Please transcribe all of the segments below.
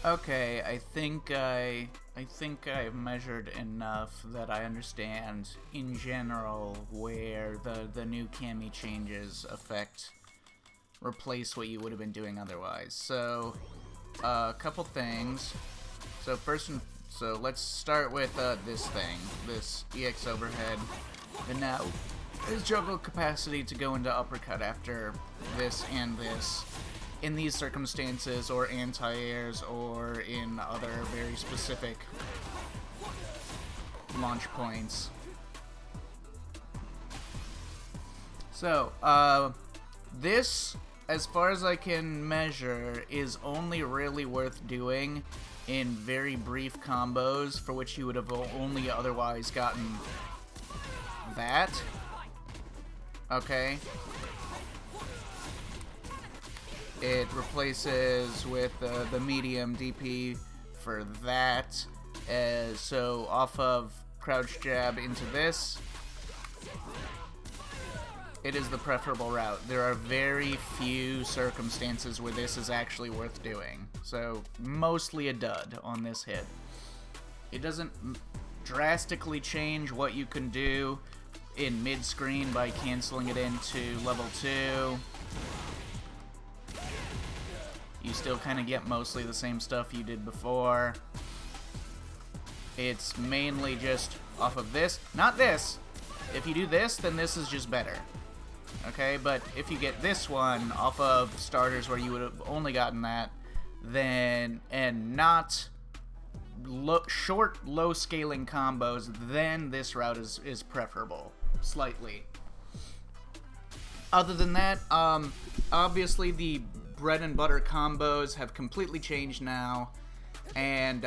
Okay, I think I've measured enough that I understand in general where the new Cammy changes replace what you would have been doing otherwise. So, a couple things. So let's start with this thing, this EX overhead, and now his juggle capacity to go into uppercut after this and this. In these circumstances, or anti-airs, or in other very specific launch points. So, this, as far as I can measure, is only really worth doing in very brief combos for which you would have only otherwise gotten that. Okay. It replaces with the medium DP for that. So off of crouch jab into this, it is the preferable route. There are very few circumstances where this is actually worth doing. So mostly a dud on this hit. It doesn't drastically change what you can do in mid-screen by canceling it into level 2. You still kind of get mostly the same stuff you did before. It's mainly just off of this. Not this! If you do this, then this is just better. Okay, but if you get this one off of starters where you would have only gotten that, then, and not short, low scaling combos, then this route is preferable. Slightly. Other than that, obviously the bread and butter combos have completely changed now, and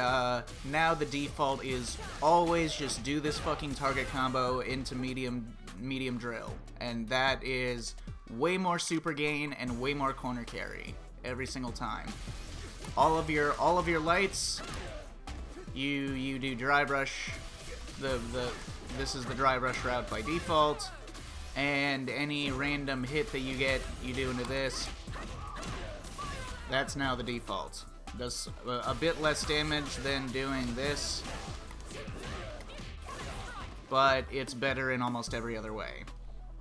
now the default is always just do this fucking target combo into medium drill, and that is way more super gain and way more corner carry every single time. All of your lights, you do drive rush. This is the drive rush route by default, and any random hit that you get, you do into this. That's now the default. Does a bit less damage than doing this, but it's better in almost every other way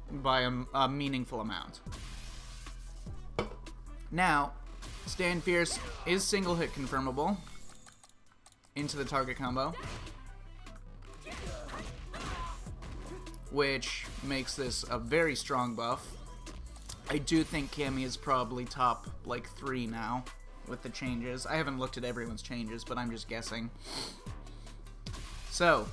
by a meaningful amount. Now, Stand Fierce is single hit confirmable into the target combo, which makes this a very strong buff. I do think Cammy is probably top, like, 3 now, with the changes. I haven't looked at everyone's changes, but I'm just guessing. So,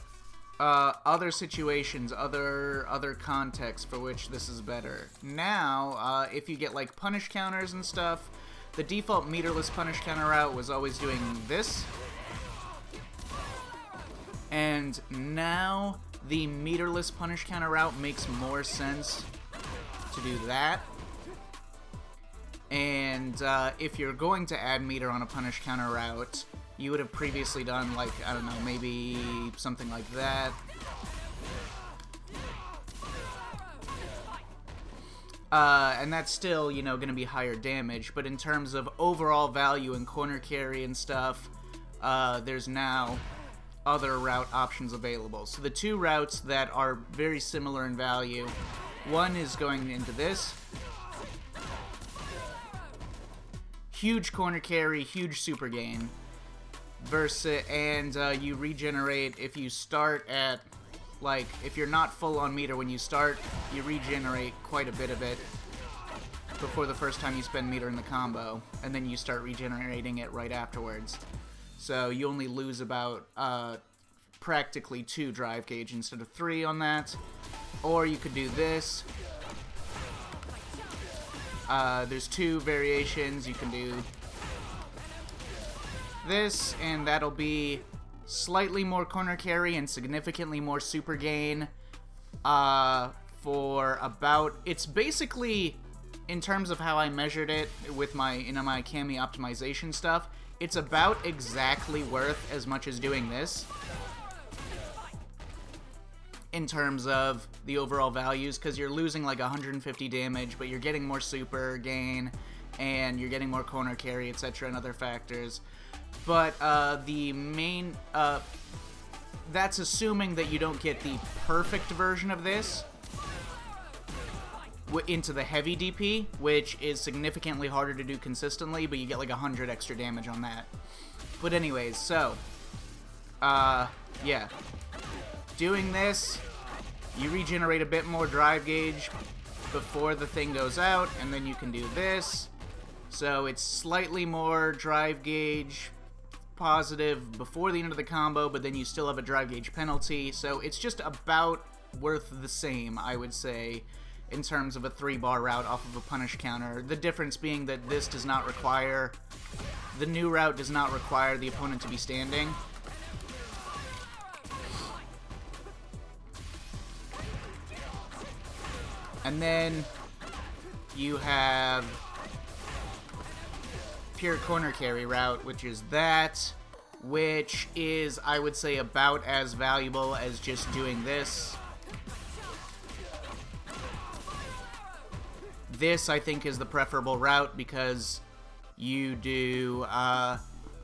other situations, other contexts for which this is better. Now, if you get, like, punish counters and stuff, the default meterless punish counter route was always doing this. And now, the meterless punish counter route makes more sense to do that. And if you're going to add meter on a punish counter route, you would have previously done, like, I don't know, maybe something like that. And that's still, you know, going to be higher damage, but in terms of overall value and corner carry and stuff, there's now other route options available. So the two routes that are very similar in value, one is going into this. Huge corner carry, huge super gain. And you regenerate if you start at, like, if you're not full on meter when you start, you regenerate quite a bit of it before the first time you spend meter in the combo, and then you start regenerating it right afterwards. So you only lose about practically 2 drive gauge instead of 3 on that. Or you could do this. There's 2 variations. You can do this, and that'll be slightly more corner carry and significantly more super gain for about, it's basically, in terms of how I measured it with my Cammy optimization stuff, it's about exactly worth as much as doing this in terms of the overall values, because you're losing like 150 damage, but you're getting more super gain, and you're getting more corner carry, etc., and other factors. But the main... that's assuming that you don't get the perfect version of this into the heavy DP, which is significantly harder to do consistently, but you get like 100 extra damage on that. But anyways, so, yeah. Doing this, you regenerate a bit more drive gauge before the thing goes out, and then you can do this. So it's slightly more drive gauge positive before the end of the combo, but then you still have a drive gauge penalty. So it's just about worth the same, I would say, in terms of a 3-bar route off of a punish counter. The difference being that this does not require... The new route does not require the opponent to be standing. And then you have pure corner carry route, which is that, which is, I would say, about as valuable as just doing this. This, I think, is the preferable route because you do,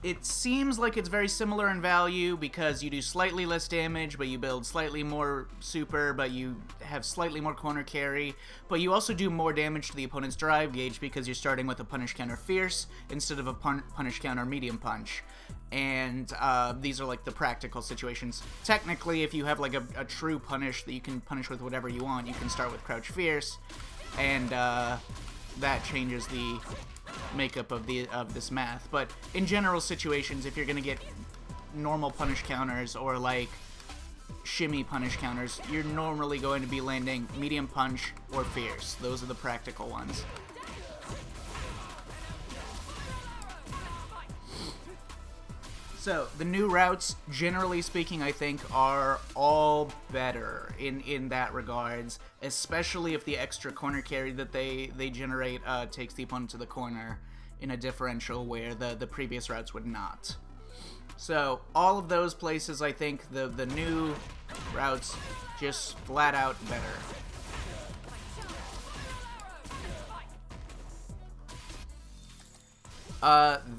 it seems like it's very similar in value because you do slightly less damage, but you build slightly more super, but you have slightly more corner carry, but you also do more damage to the opponent's drive gauge because you're starting with a punish counter fierce instead of a punish counter medium punch. And these are like the practical situations. Technically, if you have like a true punish that you can punish with whatever you want, you can start with crouch fierce, and that changes the makeup of this math. But in general situations, if you're gonna get normal punish counters or like shimmy punish counters, you're normally going to be landing medium punch or fierce. Those are the practical ones. So the new routes, generally speaking, I think are all better in that regards, especially if the extra corner carry that they generate takes the opponent to the corner in a differential where the previous routes would not. So all of those places, I think the new routes just flat out better.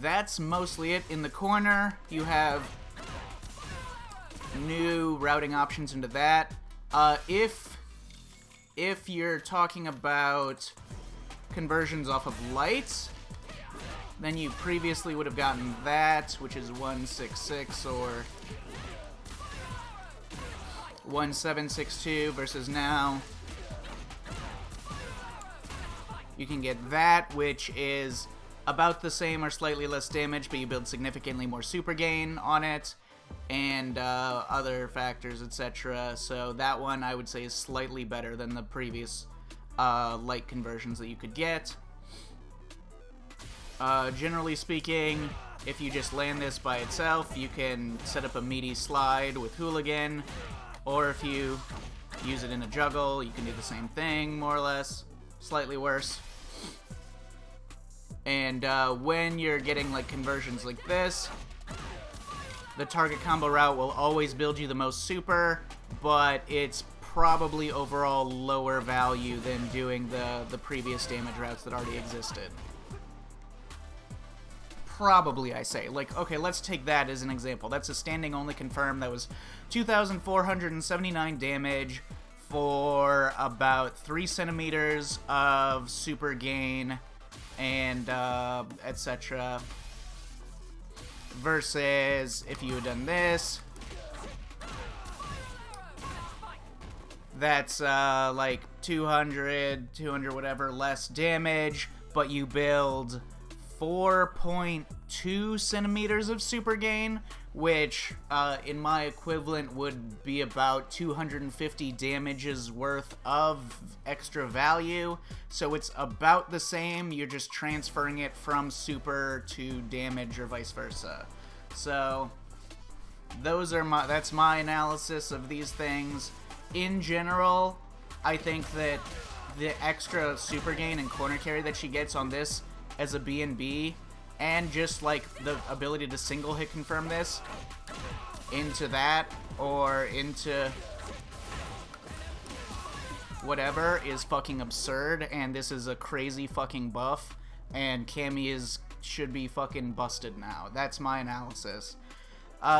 That's mostly it. In the corner, you have new routing options into that. If you're talking about conversions off of lights, then you previously would have gotten that, which is 166 or 1762, versus now you can get that, which is about the same or slightly less damage, but you build significantly more super gain on it, and other factors, etc. So that one, I would say, is slightly better than the previous light conversions that you could get. Generally speaking, if you just land this by itself, you can set up a meaty slide with Hooligan, or if you use it in a juggle, you can do the same thing, more or less, slightly worse. And when you're getting like conversions like this, the target combo route will always build you the most super, but it's probably overall lower value than doing the previous damage routes that already existed. Probably, I say. Like, okay, let's take that as an example. That's a standing only confirm that was 2,479 damage for about 3 centimeters of super gain and etc. Versus if you had done this, that's like 200 whatever less damage, but you build 4.2 centimeters of super gain, which in my equivalent would be about 250 damages worth of extra value. So it's about the same, you're just transferring it from super to damage or vice versa. So that's my analysis of these things. In general, I think that the extra super gain and corner carry that she gets on this as a B&B, and just like the ability to single hit confirm this into that or into whatever is fucking absurd, and this is a crazy fucking buff, and Cammy is should be fucking busted now. That's my analysis.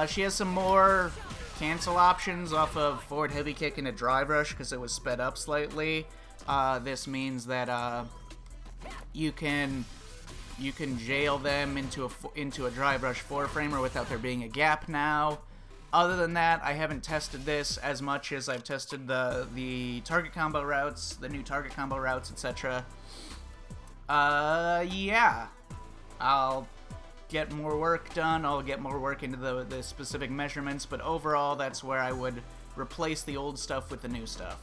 She has some more cancel options off of forward heavy kick and a drive rush because it was sped up slightly. This means that you can jail them into a drive rush 4-framer without there being a gap now. Other than that, I haven't tested this as much as I've tested the target combo routes, the new target combo routes, etc. Yeah. I'll get more work done. I'll get more work into the specific measurements, but overall, that's where I would replace the old stuff with the new stuff.